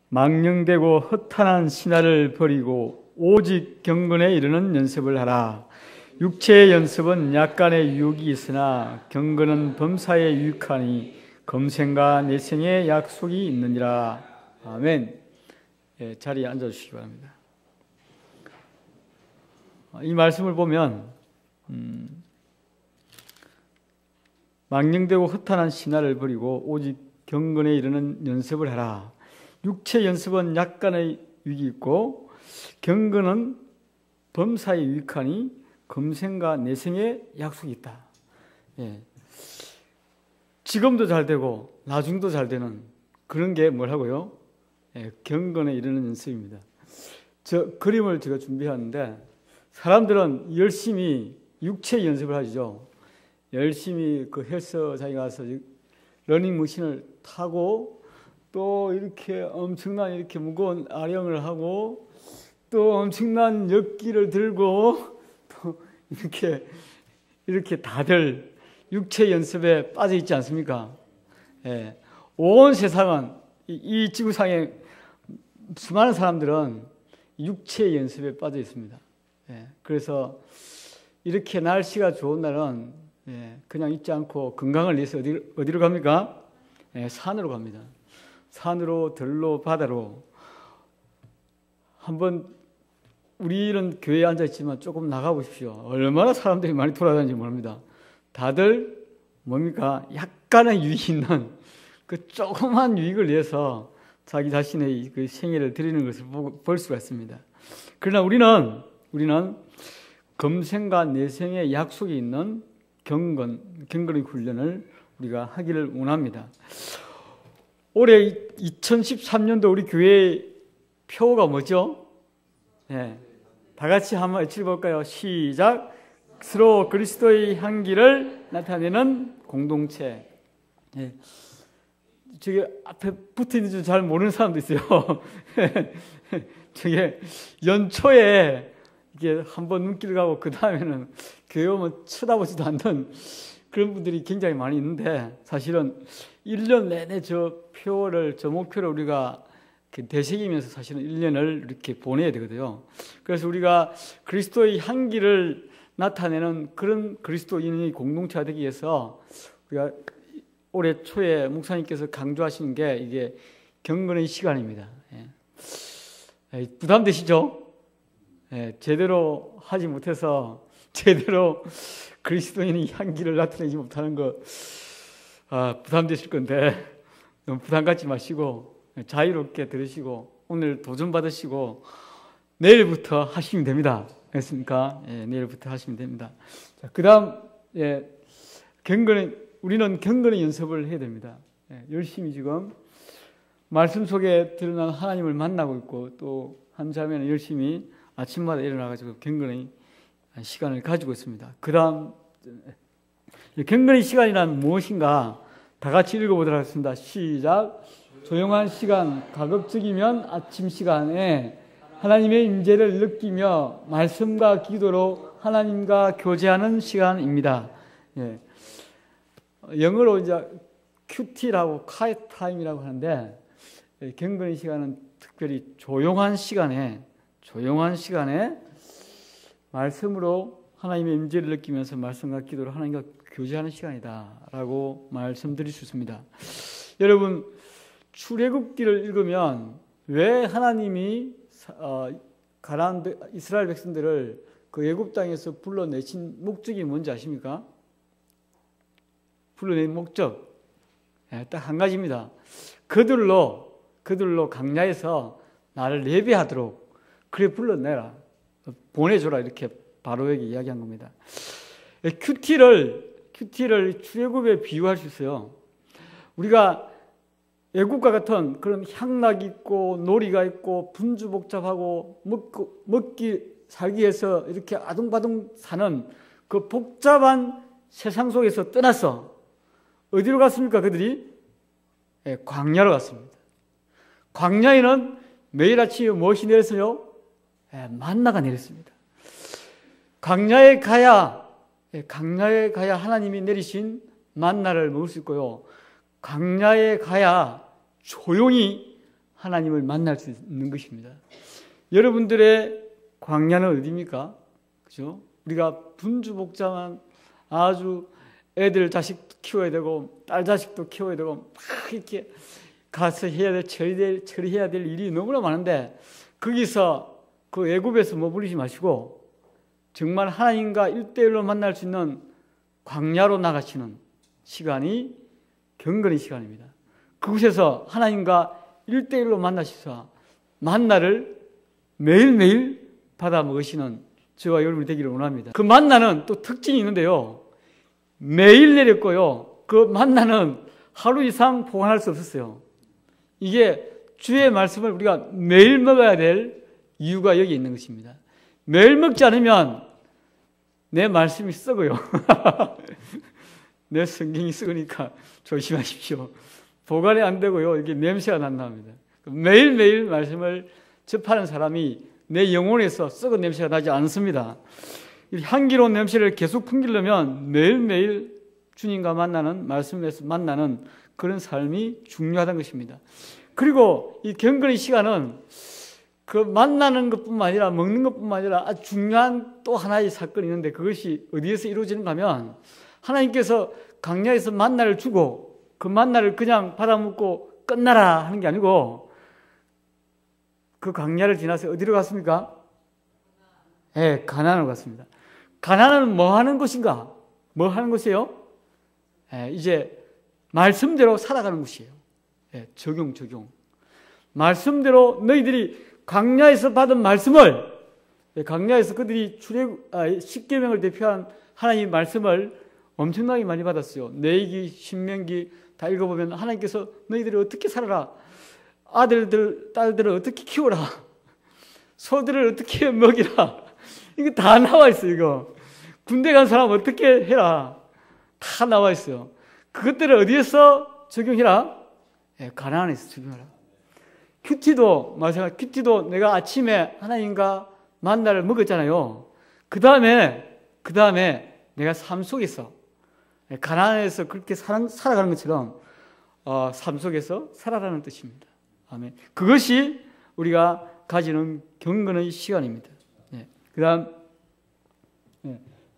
망령되고 허탄한 신화를 버리고 오직 경건에 이르는 연습을 하라. 육체의 연습은 약간의 유혹이 있으나 경건은 범사에 유익하니 검생과 내생의 약속이 있느니라. 아멘. 자리에 앉아주시기 바랍니다. 이 말씀을 보면 망령되고 허탄한 신화를 버리고 오직 경건에 이르는 연습을 하라. 육체 연습은 약간의 유익이 있고 경건은 범사에 유익하니 검생과 내생의 약속이 있다. 지금도 잘 되고 나중도 잘 되는 그런 게 뭐라고요? 경건에 이르는 연습입니다. 저 그림을 제가 준비하는데 사람들은 열심히 육체 연습을 하죠. 열심히 그 헬스장에 가서 러닝머신을 타고 또 이렇게 엄청난 이렇게 무거운 아령을 하고 또 엄청난 역기를 들고 또 이렇게 다들 육체 연습에 빠져 있지 않습니까? 온 세상은 이 지구상의 수많은 사람들은 육체 연습에 빠져 있습니다. 그래서 이렇게 날씨가 좋은 날은 그냥 있지 않고 건강을 위해서 어디로 갑니까? 산으로 갑니다. 산으로, 들로, 바다로. 한번 우리는 교회에 앉아 있지만 조금 나가 보십시오. 얼마나 사람들이 많이 돌아다니는지 모릅니다. 다들 뭡니까? 약간의 유익이 있는 그 조그만 유익을 위해서 자기 자신의 그 생애를 드리는 것을 볼 수가 있습니다. 그러나 우리는 검생과 내생의 약속이 있는 경건의 훈련을 우리가 하기를 원합니다. 올해 2013년도 우리 교회 표어가 뭐죠? 다 같이 한번 외쳐볼까요? 시작! 스스로 그리스도의 향기를 나타내는 공동체. 저게 앞에 붙어 있는 줄 잘 모르는 사람도 있어요. 저게 연초에 이게 한번 눈길 가고 그 다음에는 교회 오면 쳐다보지도 않는 그런 분들이 굉장히 많이 있는데 사실은 1년 내내 저 목표를 우리가 되새기면서 사실은 1년을 이렇게 보내야 되거든요. 그래서 우리가 그리스도의 향기를 나타내는 그런 그리스도인의 공동체가 되기 위해서 우리가 올해 초에 목사님께서 강조하시는 게 이게 경건의 시간입니다. 부담되시죠? 제대로 하지 못해서 제대로 그리스도인의 향기를 나타내지 못하는 거 부담되실 건데 너무 부담 갖지 마시고 자유롭게 들으시고 오늘 도전 받으시고 내일부터 하시면 됩니다. 됐습니까? 내일부터 하시면 됩니다. 자, 그다음 우리는 경건의 연습을 해야 됩니다. 열심히 지금 말씀 속에 드러난 하나님을 만나고 있고 또 한 자매는 열심히 아침마다 일어나가지고 경건의 시간을 가지고 있습니다. 그 다음 경건의 시간이란 무엇인가 다 같이 읽어보도록 하겠습니다. 시작! 조용한 시간, 가급적이면 아침 시간에 하나님의 임재를 느끼며 말씀과 기도로 하나님과 교제하는 시간입니다. 영어로 이제 큐티라고 quiet time이라고 하는데 경건의 시간은 특별히 조용한 시간에 말씀으로 하나님의 임재를 느끼면서 말씀과 기도로 하나님과 교제하는 시간이다라고 말씀드릴 수 있습니다. 여러분 출애굽기를 읽으면 왜 하나님이 가나안 이스라엘 백성들을 그 애굽 땅에서 불러내신 목적이 뭔지 아십니까? 불러낸 목적 딱 한 가지입니다. 그들로 광야에서 나를 예배하도록 그래 불러내라, 보내줘라, 이렇게 바로에게 이야기한 겁니다. 큐티를 출애굽에 비유할 수 있어요. 우리가 애굽과 같은 그런 향락 있고 놀이가 있고 분주복잡하고 살기 위해서 이렇게 아둥바둥 사는 그 복잡한 세상 속에서 떠나서 어디로 갔습니까? 그들이 광야로 갔습니다. 광야에는 매일 아침에 무엇이 내렸어요? 만나가 내렸습니다. 광야에 가야 하나님이 내리신 만나를 먹을 수 있고요. 광야에 가야 조용히 하나님을 만날 수 있는 것입니다. 여러분들의 광야는 어디입니까? 그죠? 우리가 분주복잡한 아주 애들 자식 키워야 되고 딸 자식도 키워야 되고 막 이렇게 가서 해야 될 처리해야 될 일이 너무나 많은데 거기서 그 애굽에서 머무르지 마시고 정말 하나님과 1대1로 만날 수 있는 광야로 나가시는 시간이 경건의 시간입니다. 그곳에서 하나님과 1대1로 만나셔서 만나를 매일매일 받아 먹으시는 저와 여러분이 되기를 원합니다. 그 만나는 또 특징이 있는데요. 매일 내렸고요. 그 만나는 하루 이상 보관할 수 없었어요. 이게 주의 말씀을 우리가 매일 먹어야 될 이유가 여기 있는 것입니다. 매일 먹지 않으면 내 말씀이 썩어요. 내 성경이 썩으니까 조심하십시오. 보관이 안 되고요. 이게 냄새가 난답니다. 매일매일 말씀을 접하는 사람이 내 영혼에서 썩은 냄새가 나지 않습니다. 향기로운 냄새를 계속 풍기려면 매일매일 주님과 만나는, 말씀에서 만나는 그런 삶이 중요하다는 것입니다. 그리고 이 경건의 시간은 그 만나는 것뿐만 아니라 먹는 것뿐만 아니라 아주 중요한 또 하나의 사건이 있는데 그것이 어디에서 이루어지는가 하면 하나님께서 광야에서 만나를 주고 그 만나를 그냥 받아먹고 끝나라 하는 게 아니고 그 광야를 지나서 어디로 갔습니까? 네, 가나안으로 갔습니다. 가나안은 뭐 하는 곳인가? 뭐 하는 곳이에요? 네, 이제 말씀대로 살아가는 곳이에요. 네, 적용. 말씀대로 너희들이 광야에서 받은 말씀을, 광야에서 그들이 십계명을 대표한 하나님의 말씀을 엄청나게 많이 받았어요. 레위기, 신명기 다 읽어보면 하나님께서 너희들이 어떻게 살아라, 아들들, 딸들을 어떻게 키워라, 소들을 어떻게 먹이라, 이거 다 나와 있어요. 이거 군대 간 사람 어떻게 해라, 다 나와 있어요. 그것들을 어디에서 적용해라? 가나안에서 적용하라. 큐티도 마찬가지. 큐티도 내가 아침에 하나님과 만나를 먹었잖아요. 그 다음에 내가 삶 속에서 가나안에서 그렇게 살아가는 것처럼 삶 속에서 살아가는 뜻입니다. 아멘. 그것이 우리가 가지는 경건의 시간입니다. 그다음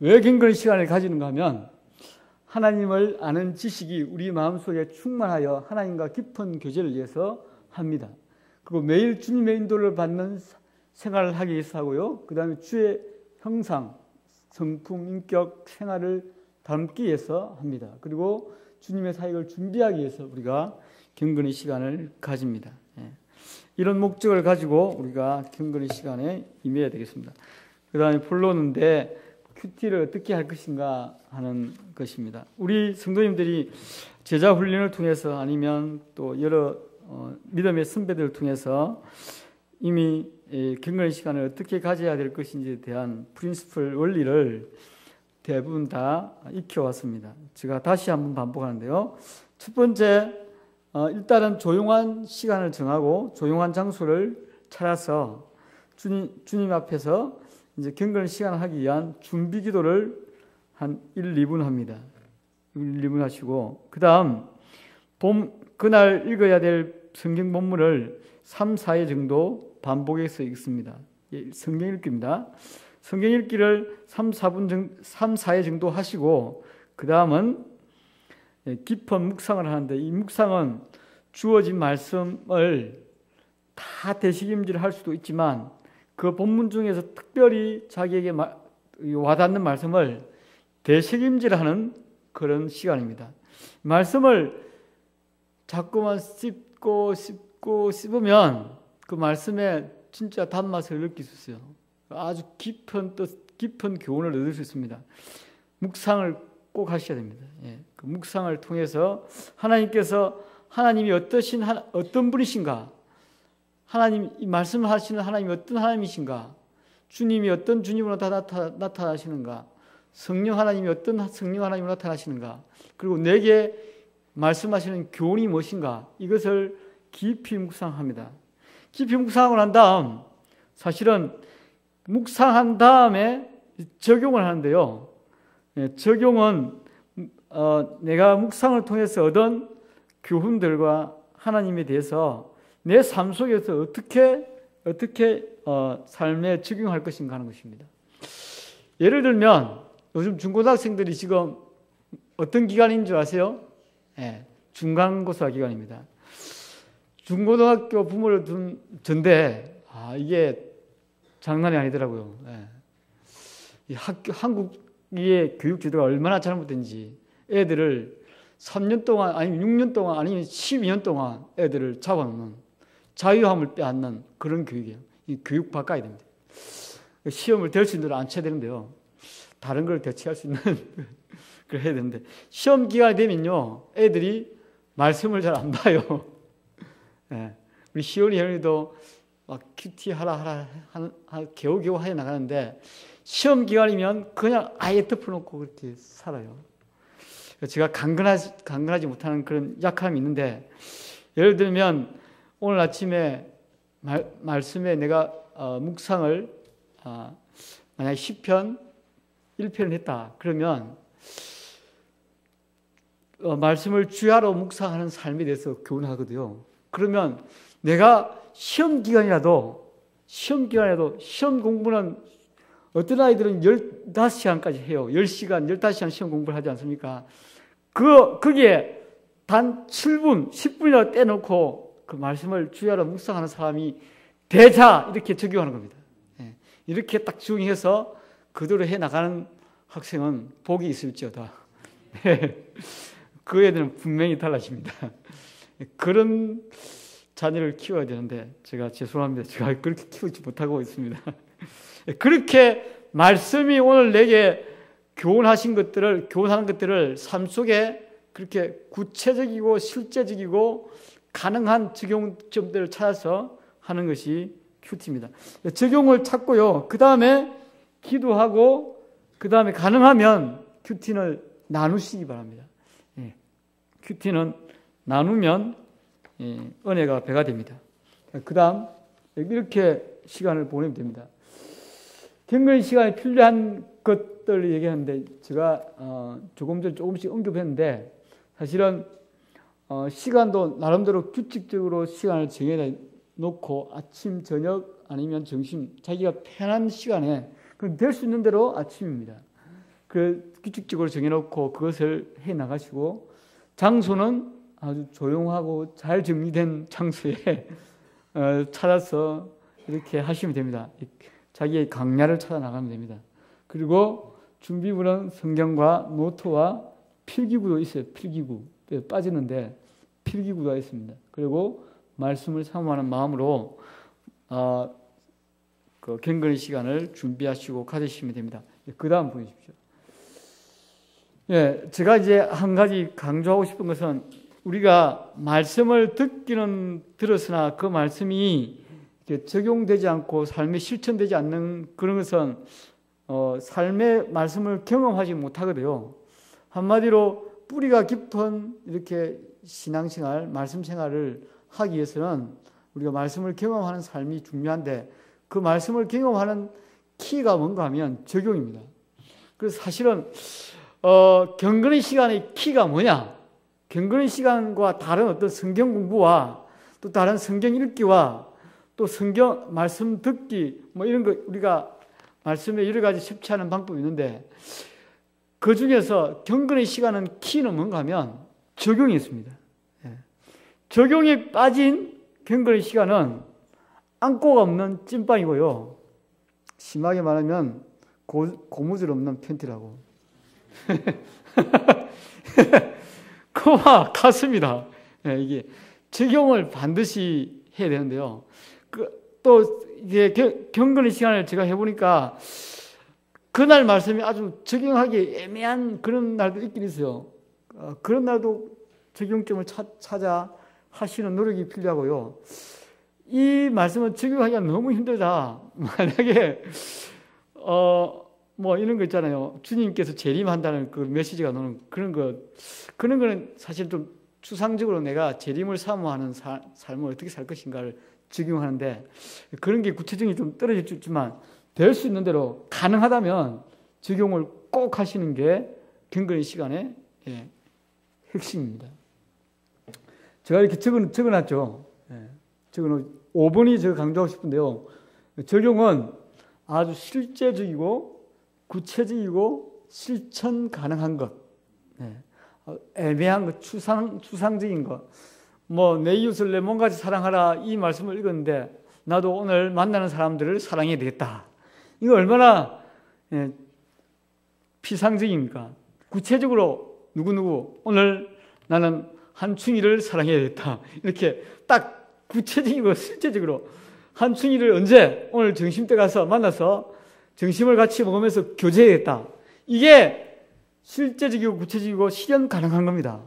왜 경건의 시간을 가지는가 하면 하나님을 아는 지식이 우리 마음속에 충만하여 하나님과 깊은 교제를 위해서 합니다. 그리고 매일 주님의 인도를 받는 생활을 하기 위해서 하고요. 그 다음에 주의 형상, 성품, 인격, 생활을 담기 위해서 합니다. 그리고 주님의 사역을 준비하기 위해서 우리가 경건의 시간을 가집니다. 이런 목적을 가지고 우리가 경건의 시간에 임해야 되겠습니다. 그 다음에 본론인데 큐티를 어떻게 할 것인가 하는 것입니다. 우리 성도님들이 제자 훈련을 통해서 아니면 또 여러 믿음의 선배들을 통해서 이미 경건의 시간을 어떻게 가져야 될 것인지에 대한 프린시플 원리를 대부분 다 익혀왔습니다. 제가 다시 한번 반복하는데요. 첫 번째, 일단은 조용한 시간을 정하고 조용한 장소를 찾아서 주님 앞에서 이제 경건 시간을 하기 위한 준비 기도를 한 1, 2분 합니다. 1, 2분 하시고 그 다음 그날 읽어야 될 성경 본문을 3, 4회 정도 반복해서 읽습니다. 성경 읽기입니다. 성경 읽기를 3, 4회 정도 하시고 그 다음은 깊은 묵상을 하는데 이 묵상은 주어진 말씀을 다 되새김질을 할 수도 있지만 그 본문 중에서 특별히 자기에게 와닿는 말씀을 되새김질하는 그런 시간입니다. 말씀을 자꾸만 씹으면 그 말씀에 진짜 단맛을 느낄 수 있어요. 아주 깊은 교훈을 얻을 수 있습니다. 묵상을 꼭 하셔야 됩니다. 그 묵상을 통해서 하나님이 어떤 분이신가, 하나님 이 말씀을 하시는 하나님이 어떤 하나님이신가, 주님이 어떤 주님으로 나타나시는가, 성령 하나님이 어떤 성령 하나님으로 나타나시는가, 그리고 내게 말씀하시는 교훈이 무엇인가, 이것을 깊이 묵상합니다. 깊이 묵상하고 난 다음 사실은 묵상한 다음에 적용을 하는데요. 내가 묵상을 통해서 얻은 교훈들과 하나님에 대해서 내 삶 속에서 어떻게 삶에 적용할 것인가 하는 것입니다. 예를 들면 요즘 중고등학생들이 지금 어떤 기간인 줄 아세요? 네, 중간고사 기간입니다. 중고등학교 부모를 둔 전데 이게 장난이 아니더라고요. 네. 이 한국의 교육 제도가 얼마나 잘못된지 애들을 3년 동안 아니면 6년 동안 아니면 12년 동안 애들을 잡아놓는 자유함을 빼앗는 그런 교육이에요. 이 교육 바꿔야 됩니다. 시험을 될 수 있는 대로 앉혀야 되는데요. 다른 걸 대체할 수 있는 그걸 해야 되는데 시험 기간이 되면요 애들이 말씀을 잘 안 봐요. 네. 우리 시온이 현이도 막 큐티 하라 겨우겨우 해 나가는데 시험 기간이면 그냥 아예 덮어놓고 그렇게 살아요. 제가 강건하지 못하는 그런 약함이 있는데 예를 들면 오늘 아침에 말씀에 내가 묵상을 만약에 시편 1편을 했다 그러면 말씀을 주야로 묵상하는 삶에 대해서 교훈하거든요. 그러면 내가 시험 기간이라도 시험 공부는 어떤 아이들은 15시간까지 해요. 10시간, 15시간 시험 공부를 하지 않습니까? 거기에 단 7분, 10분이라도 떼놓고 그 말씀을 주야로 묵상하는 사람이 되자 이렇게 적용하는 겁니다. 이렇게 딱 적용해서 그대로 해나가는 학생은 복이 있을지어다. 그 애들은 분명히 달라집니다. 그런 자녀를 키워야 되는데 제가 죄송합니다. 제가 그렇게 키우지 못하고 있습니다. 그렇게 말씀이 오늘 내게 교훈하는 것들을 삶 속에 그렇게 구체적이고 실제적이고 가능한 적용점들을 찾아서 하는 것이 큐티입니다. 적용을 찾고요. 그 다음에 기도하고 그 다음에 가능하면 큐티를 나누시기 바랍니다. 큐티는 나누면 은혜가 배가 됩니다. 그 다음 이렇게 시간을 보내면 됩니다. 경건 시간에 필요한 것들을 얘기하는데 제가 조금 전 조금씩 언급했는데 사실은 시간도 나름대로 규칙적으로 시간을 정해 놓고 아침, 저녁 아니면 점심 자기가 편한 시간에 될 수 있는 대로 아침입니다. 그 규칙적으로 정해놓고 그것을 해 나가시고 장소는 아주 조용하고 잘 정리된 장소에 찾아서 이렇게 하시면 됩니다. 자기의 강야를 찾아 나가면 됩니다. 그리고 준비물은 성경과 노트와 필기구도 있어요. 필기구 빠지는데 필기구가 있습니다. 그리고 말씀을 사모하는 마음으로 그 경건의 시간을 준비하시고 가지시면 됩니다. 그 다음 보여주십시오. 제가 이제 한 가지 강조하고 싶은 것은 우리가 말씀을 듣기는 들었으나 그 말씀이 적용되지 않고 삶에 실천되지 않는 그런 것은 삶의 말씀을 경험하지 못하거든요. 한마디로 뿌리가 깊은 이렇게 신앙생활, 말씀 생활을 하기 위해서는 우리가 말씀을 경험하는 삶이 중요한데 그 말씀을 경험하는 키가 뭔가 하면 적용입니다. 그래서 사실은 경건의 시간의 키가 뭐냐? 경건의 시간과 다른 어떤 성경 공부와 또 다른 성경 읽기와 또 성경 말씀 듣기 뭐 이런 거 우리가 말씀에 여러 가지 섭취하는 방법이 있는데 그 중에서 경건의 시간은 키는 뭔가 하면 적용이 있습니다. 적용이 빠진 경건의 시간은 안고가 없는 찐빵이고요. 심하게 말하면 고무줄 없는 팬티라고. 그와 같습니다. 이게 적용을 반드시 해야 되는데요. 또 이제 경건의 시간을 제가 해보니까 그날 말씀이 아주 적용하기 애매한 그런 날도 있긴 있어요. 그런 날도 적용점을 찾아 하시는 노력이 필요하고요. 이 말씀은 적용하기가 너무 힘들다. 만약에 뭐 이런 거 있잖아요. 주님께서 재림한다는 그 메시지가 나오는 그런 거는 사실 좀 추상적으로 내가 재림을 사모하는 삶을 어떻게 살 것인가를 적용하는데 그런 게 구체적이 좀 떨어질 수 있지만 될 수 있는 대로 가능하다면 적용을 꼭 하시는 게 경건의 시간의 핵심입니다. 제가 이렇게 적어놨죠. 예, 5번이 제가 강조하고 싶은데요. 적용은 아주 실제적이고 구체적이고 실천 가능한 것, 예, 애매한 것, 추상적인 것. 뭐 내 이웃을 내 몸같이 사랑하라 이 말씀을 읽었는데 나도 오늘 만나는 사람들을 사랑해야 되겠다. 이거 얼마나 피상적입니까? 구체적으로 누구누구 오늘 나는 한충이를 사랑해야겠다. 이렇게 딱 구체적이고 실제적으로 한충이를 언제 오늘 점심때 가서 만나서 점심을 같이 먹으면서 교제해야겠다. 이게 실제적이고 구체적이고 실현 가능한 겁니다.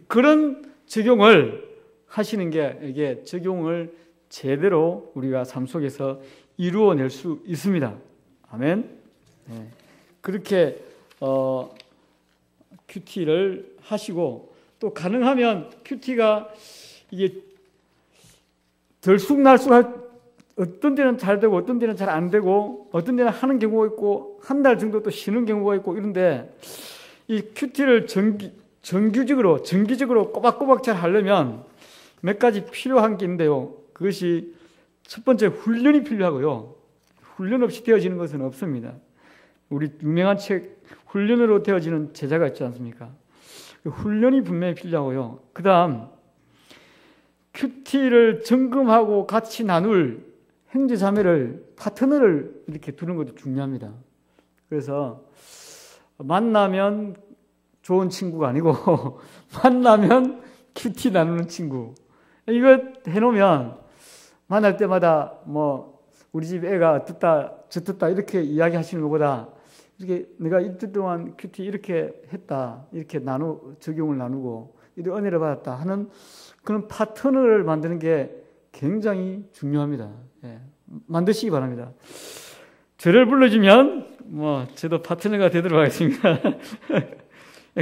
그런 적용을 하시는 게 이게 적용을 제대로 우리가 삶 속에서 이루어낼 수 있습니다. 아멘. 네. 그렇게 큐티를 하시고 또 가능하면 큐티가 이게 들쑥날쑥할 어떤 데는 잘 되고 어떤 데는 잘 안 되고 어떤 데는 하는 경우가 있고 한 달 정도 또 쉬는 경우가 있고 이런데 이 큐티를 정기적으로 꼬박꼬박 잘 하려면 몇 가지 필요한 게 있는데요. 그것이 첫 번째 훈련이 필요하고요. 훈련 없이 되어지는 것은 없습니다. 우리 유명한 책 훈련으로 되어지는 제자가 있지 않습니까? 훈련이 분명히 필요하고요. 그 다음 큐티를 점검하고 같이 나눌 형제자매를 파트너를 이렇게 두는 것도 중요합니다. 그래서 만나면 좋은 친구가 아니고 만나면 큐티 나누는 친구. 이거 해놓으면 만날 때마다 뭐 우리 집 애가 어떻다 저떻다 이렇게 이야기하시는 것보다 이렇게 내가 이틀 동안 큐티 이렇게 했다 이렇게 적용을 나누고 이런 은혜를 받았다 하는 그런 파트너를 만드는 게 굉장히 중요합니다. 예, 만드시기 바랍니다. 저를 불러주면 뭐 저도 파트너가 되도록 하겠습니다.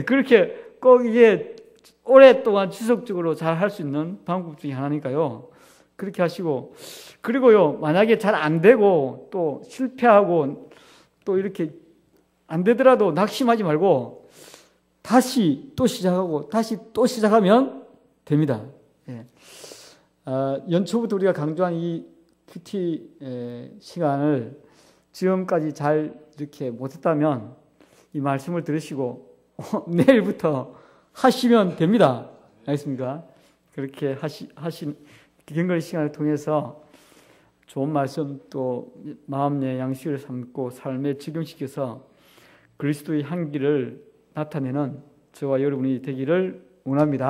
그렇게 꼭 이게 오랫동안 지속적으로 잘 할 수 있는 방법 중에 하나니까요. 그렇게 하시고 그리고요 만약에 잘 안 되고 또 실패하고 또 이렇게 안 되더라도 낙심하지 말고 다시 또 시작하고 다시 또 시작하면 됩니다. 예. 연초부터 우리가 강조한 이 큐티 시간을 지금까지 잘 이렇게 못했다면 이 말씀을 들으시고 내일부터 하시면 됩니다. 알겠습니까? 그렇게 하신 경건의 시간을 통해서 좋은 말씀 또 마음의 양식을 삼고 삶에 적용시켜서 그리스도의 향기를 나타내는 저와 여러분이 되기를 원합니다.